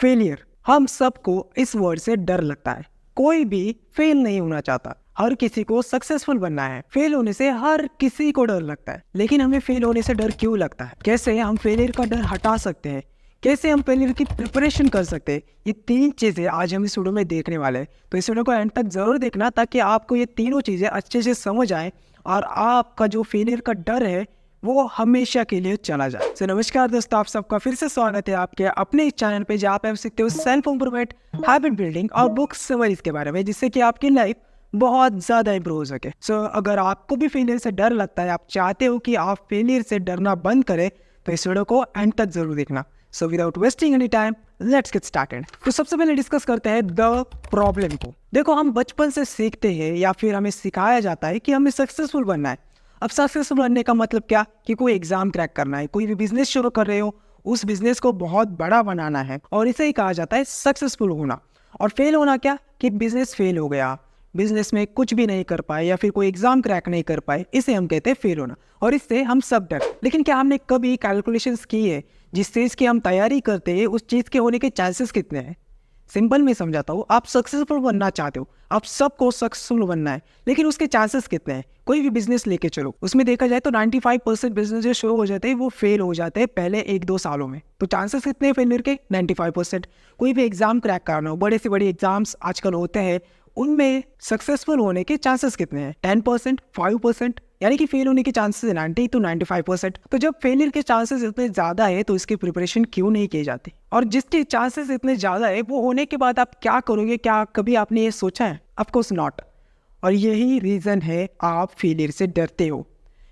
Failure, हम सबको इस वर्ड से डर लगता है। कोई भी फेल नहीं होना चाहता, हर किसी को सक्सेसफुल बनना है। फेल होने से हर किसी को डर लगता है, लेकिन हमें फेल होने से डर क्यों लगता है? कैसे हम फेलियर का डर हटा सकते हैं? कैसे हम फेलियर की प्रिपरेशन कर सकते हैं? ये 3 चीजें आज हम इस वीडियो में देखने वाले हैं। तो इस वीडियो को एंड तक जरूर देखना, ताकि आपको ये तीनों चीजें अच्छे से समझ आए और आपका जो फेलियर का डर है वो हमेशा के लिए चला जाए। तो नमस्कार दोस्तों, आप सबका फिर से स्वागत है आपके अपने इस चैनल पे, जहाँ पे आप सीखते हो सेल्फ इंप्रूवमेंट, हैबिट बिल्डिंग और बुक समरीज के बारे में, जिससे कि आपकी लाइफ बहुत ज़्यादा इंप्रूव हो सके। सो अगर आपको भी फेलियर से डर लगता है, आप चाहते हो कि आप फेलियर से डरना बंद करें, तो इस वीडियो को एंड तक जरूर देखना। So without wasting any time, let's get started. तो सबसे पहले डिस्कस करते हैं द प्रॉब्लम को। देखो, हम बचपन से सीखते हैं या फिर हमें सिखाया जाता है कि हमें सक्सेसफुल बनना है। अब सक्सेसफुल बनने का मतलब क्या? कि कोई एग्जाम क्रैक करना है, कोई भी बिजनेस शुरू कर रहे हो, उस बिजनेस को बहुत बड़ा बनाना है, और इसे ही कहा जाता है सक्सेसफुल होना। और फेल होना क्या? कि बिजनेस फेल हो गया, बिजनेस में कुछ भी नहीं कर पाए या फिर कोई एग्जाम क्रैक नहीं कर पाए, इसे हम कहते हैं फेल होना। और इससे हम सब डर। लेकिन क्या हमने कभी कैलकुलेशंस की है जिस चीज़ की हम तैयारी करते हैं उस चीज़ के होने के चांसेस कितने हैं? सिंपल में समझाता हूँ, आप सक्सेसफुल बनना चाहते हो, आप सबको सक्सेसफुल बनना है, लेकिन उसके चांसेस कितने हैं? कोई भी बिजनेस लेके चलो, उसमें देखा जाए तो 95% बिजनेस जो शुरू हो जाते हैं वो फेल हो जाते हैं पहले 1-2 सालों में। तो चांसेस कितने हैं फेलियर के? 95%। कोई भी एग्जाम क्रैक करना हो, बड़े से बड़े एग्जाम्स आजकल होते हैं, उनमें सक्सेसफुल होने के चांसेस कितने हैं? 10%, 5%, यानी कि फेल होने के चांसेस है 90 to 95%। तो जब फेलियर के चांसेस इतने ज़्यादा है तो इसकी प्रिपरेशन क्यों नहीं की जाती? और जिसके चांसेस इतने ज़्यादा है वो होने के बाद आप क्या करोगे? क्या कभी आपने ये सोचा है? Of course not. और यही रीज़न है आप फेलियर से डरते हो।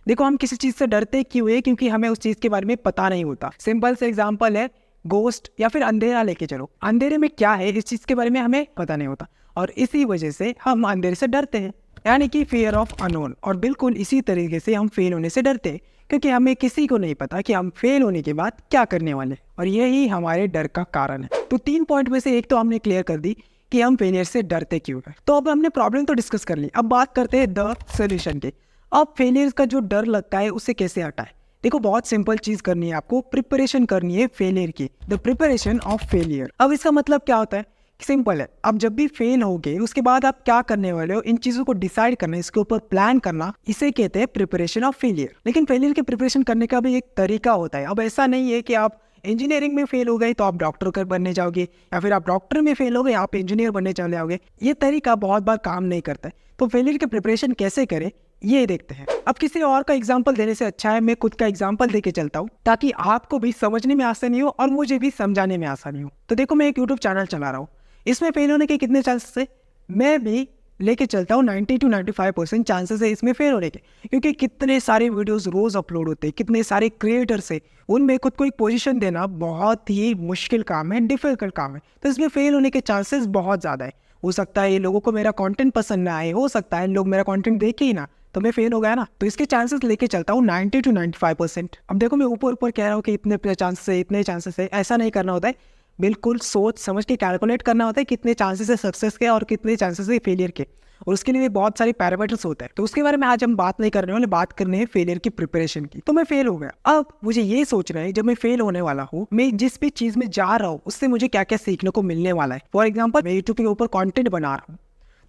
देखो, हम किसी चीज़ से डरते क्यों है? क्योंकि हमें उस चीज़ के बारे में पता नहीं होता। सिंपल से एग्जाम्पल है गोस्ट या फिर अंधेरा लेके चलो। अंधेरे में क्या है इस चीज़ के बारे में हमें पता नहीं होता, और इसी वजह से हम अंधेरे से डरते हैं, यानी कि फियर ऑफ अननोन। और बिल्कुल इसी तरीके से हम फेल होने से डरते हैं, क्योंकि हमें किसी को नहीं पता कि हम फेल होने के बाद क्या करने वाले हैं, और यही हमारे डर का कारण है। तो 3 पॉइंट में से एक तो हमने क्लियर कर दी कि हम फेलियर से डरते क्यों हैं। तो अब हमने प्रॉब्लम तो डिस्कस कर ली, अब बात करते हैं द सोल्यूशन की। अब फेलियर का जो डर लगता है उसे कैसे हटाए? देखो, बहुत सिंपल चीज करनी है आपको, प्रिपरेशन करनी है फेलियर की, द प्रिपरेशन ऑफ फेलियर। अब इसका मतलब क्या होता है? सिंपल है, अब जब भी फेल हो गए उसके बाद आप क्या करने वाले हो, इन चीजों को डिसाइड करना, इसके ऊपर प्लान करना, इसे कहते हैं प्रिपरेशन ऑफ फेलियर। लेकिन फेलियर की प्रिपरेशन करने का भी एक तरीका होता है। अब ऐसा नहीं है कि आप इंजीनियरिंग में फेल हो गए तो आप डॉक्टर कर बनने जाओगे, या फिर आप डॉक्टर में फेल हो गए आप इंजीनियर बनने चले जाओगे। ये तरीका बहुत बार काम नहीं करता है। तो फेलियर की प्रिपरेशन कैसे करें ये देखते हैं। अब किसी और का एग्जाम्पल देने से अच्छा है मैं खुद का एग्जाम्पल देके चलता हूँ, ताकि आपको भी समझने में आसानी हो और मुझे भी समझाने में आसानी हो। तो देखो, मैं एक यूट्यूब चैनल चला रहा हूँ, इसमें फेल होने के कितने चांसेस है? मैं भी लेके चलता हूँ 90 to 95% चांसेस है इसमें फेल होने के, क्योंकि कितने सारे वीडियोस रोज अपलोड होते हैं, कितने सारे क्रिएटर्स है, उनमें खुद को एक पोजीशन देना बहुत ही मुश्किल काम है, डिफिकल्ट काम है। तो इसमें फेल होने के चांसेस बहुत ज़्यादा है। हो सकता है लोगों को मेरा कंटेंट पसंद ना आए, हो सकता है लोग मेरा कंटेंट देखे ही ना, तो मैं फेल हो गया ना। तो इसके चांसेस लेके चलता हूँ 90 to 95%। अब देखो, मैं ऊपर ऊपर कह रहा हूँ कि इतने चांसेस है, इतने चांसेस है, ऐसा नहीं करना होता है। बिल्कुल सोच समझ के कैलकुलेट करना होता है कितने चांसेस है सक्सेस के और कितने चांसेस है फेलियर के, और उसके लिए बहुत सारे पैरामीटर्स होते हैं। तो उसके बारे में आज हम बात नहीं करने वाले, बात करने हैं फेलियर की प्रिपरेशन की। तो मैं फेल हो गया, अब मुझे ये सोचना है जब मैं फेल होने वाला हूँ, मैं जिस भी चीज में जा रहा हूँ उससे मुझे क्या क्या सीखने को मिलने वाला है। फॉर एग्जाम्पल, मैं यूट्यूब के ऊपर कॉन्टेंट बना रहा हूँ,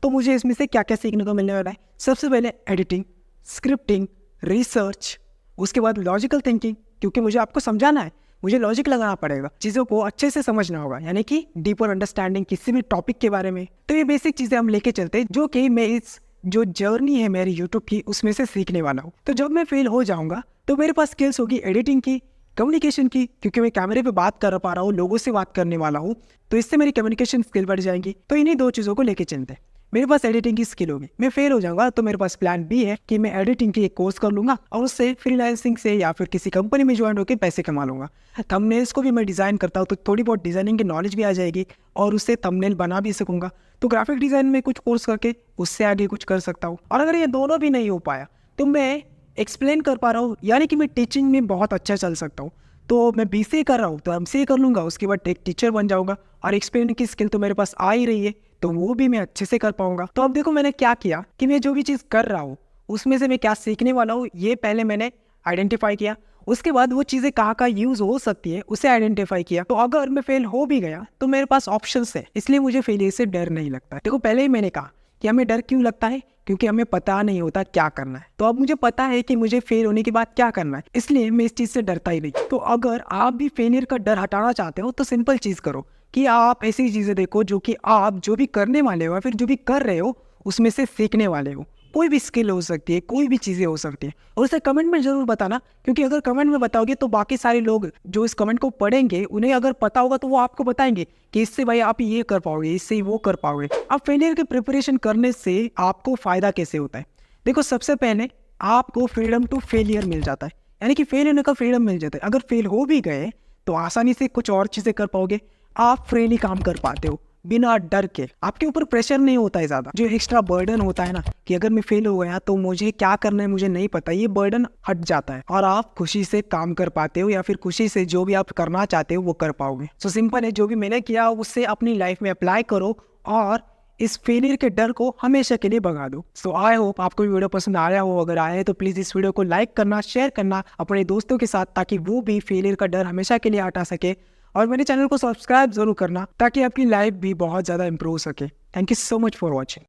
तो मुझे इसमें से क्या क्या सीखने को मिलने वाला है? सबसे पहले एडिटिंग, स्क्रिप्टिंग, रिसर्च, उसके बाद लॉजिकल थिंकिंग, क्योंकि मुझे आपको समझाना है, मुझे लॉजिक लगाना पड़ेगा, चीज़ों को अच्छे से समझना होगा, यानी कि डीपर अंडरस्टैंडिंग किसी भी टॉपिक के बारे में। तो ये बेसिक चीज़ें हम लेके चलते हैं, जो कि मैं इस जो जर्नी है मेरी यूट्यूब की उसमें से सीखने वाला हूँ। तो जब मैं फेल हो जाऊँगा तो मेरे पास स्किल्स होगी एडिटिंग की, कम्युनिकेशन की, क्योंकि मैं कैमरे पे बात कर पा रहा हूँ, लोगों से बात करने वाला हूँ, तो इससे मेरी कम्युनिकेशन स्किल बढ़ जाएंगी। तो इन्हीं 2 चीज़ों को लेके चलते हैं। मेरे पास एडिटिंग की स्किल होगी, मैं फेल हो जाऊंगा तो मेरे पास प्लान बी है कि मैं एडिटिंग की एक कोर्स कर लूंगा और उससे फ्रीलांसिंग से या फिर किसी कंपनी में ज्वाइन होकर पैसे कमा लूंगा। थंबनेल्स को भी मैं डिज़ाइन करता हूँ, तो थोड़ी बहुत डिज़ाइनिंग की नॉलेज भी आ जाएगी और उससे थंबनेल बना भी सकूंगा। तो ग्राफिक डिज़ाइन में कुछ कोर्स करके उससे आगे कुछ कर सकता हूँ। और अगर ये दोनों भी नहीं हो पाया तो मैं एक्सप्लेन कर पा रहा हूँ, यानी कि मैं टीचिंग में बहुत अच्छा चल सकता हूँ। तो मैं बीसीए कर रहा हूँ तो एमसीए कर लूँगा, उसके बाद एक टीचर बन जाऊँगा, और एक्सप्लेन की स्किल तो मेरे पास आ ही रही है, तो वो भी मैं अच्छे से कर पाऊंगा। तो अब देखो, मैंने क्या किया कि मैं जो भी चीज़ कर रहा हूँ उसमें से मैं क्या सीखने वाला हूँ ये पहले मैंने आइडेंटिफाई किया। उसके बाद वो चीजें कहाँ कहाँ यूज हो सकती है उसे आइडेंटिफाई किया। तो अगर मैं फेल हो भी गया तो मेरे पास ऑप्शंस है, इसलिए मुझे फेलियर से डर नहीं लगता। देखो पहले ही मैंने कहा कि हमें डर क्यों लगता है, क्योंकि हमें पता नहीं होता क्या करना है। तो अब मुझे पता है कि मुझे फेल होने के बाद क्या करना है, इसलिए मैं इस चीज से डरता ही नहीं। तो अगर आप भी फेलियर का डर हटाना चाहते हो तो सिंपल चीज करो कि आप ऐसी चीजें देखो जो कि आप जो भी करने वाले हो या फिर जो भी कर रहे हो उसमें से सीखने वाले हो। कोई भी स्किल हो सकती है, कोई भी चीज़ें हो सकती है, और उसे कमेंट में ज़रूर बताना, क्योंकि अगर कमेंट में बताओगे तो बाकी सारे लोग जो इस कमेंट को पढ़ेंगे उन्हें अगर पता होगा तो वो आपको बताएंगे कि इससे भाई आप ये कर पाओगे, इससे वो कर पाओगे। अब फेलियर की प्रिपरेशन करने से आपको फ़ायदा कैसे होता है? देखो सबसे पहले आपको फ्रीडम टू फेलियर मिल जाता है, यानी कि फेल होने का फ्रीडम मिल जाता है। अगर फेल हो भी गए तो आसानी से कुछ और चीज़ें कर पाओगे, आप फ्रीली काम कर पाते हो बिना डर के। आपके ऊपर प्रेशर नहीं होता है ज़्यादा। जो एक्स्ट्रा बर्डन होता है ना कि अगर मैं फेल हो गया तो मुझे क्या करना है मुझे नहीं पता, ये बर्डन हट जाता है और आप खुशी से काम कर पाते हो या फिर खुशी से जो भी आप करना चाहते हो वो कर पाओगे। सो सिंपल है, जो भी मैंने किया उससे अपनी लाइफ में अप्लाई करो और इस फेलियर के डर को हमेशा के लिए भगा दो। सो आई होप आपको वीडियो पसंद आया हो। अगर आया है तो प्लीज़ इस वीडियो को लाइक करना, शेयर करना अपने दोस्तों के साथ, ताकि वो भी फेलियर का डर हमेशा के लिए हटा सके। और मेरे चैनल को सब्सक्राइब जरूर करना ताकि आपकी लाइफ भी बहुत ज़्यादा इंप्रूव हो सके। Thank you so much for watching.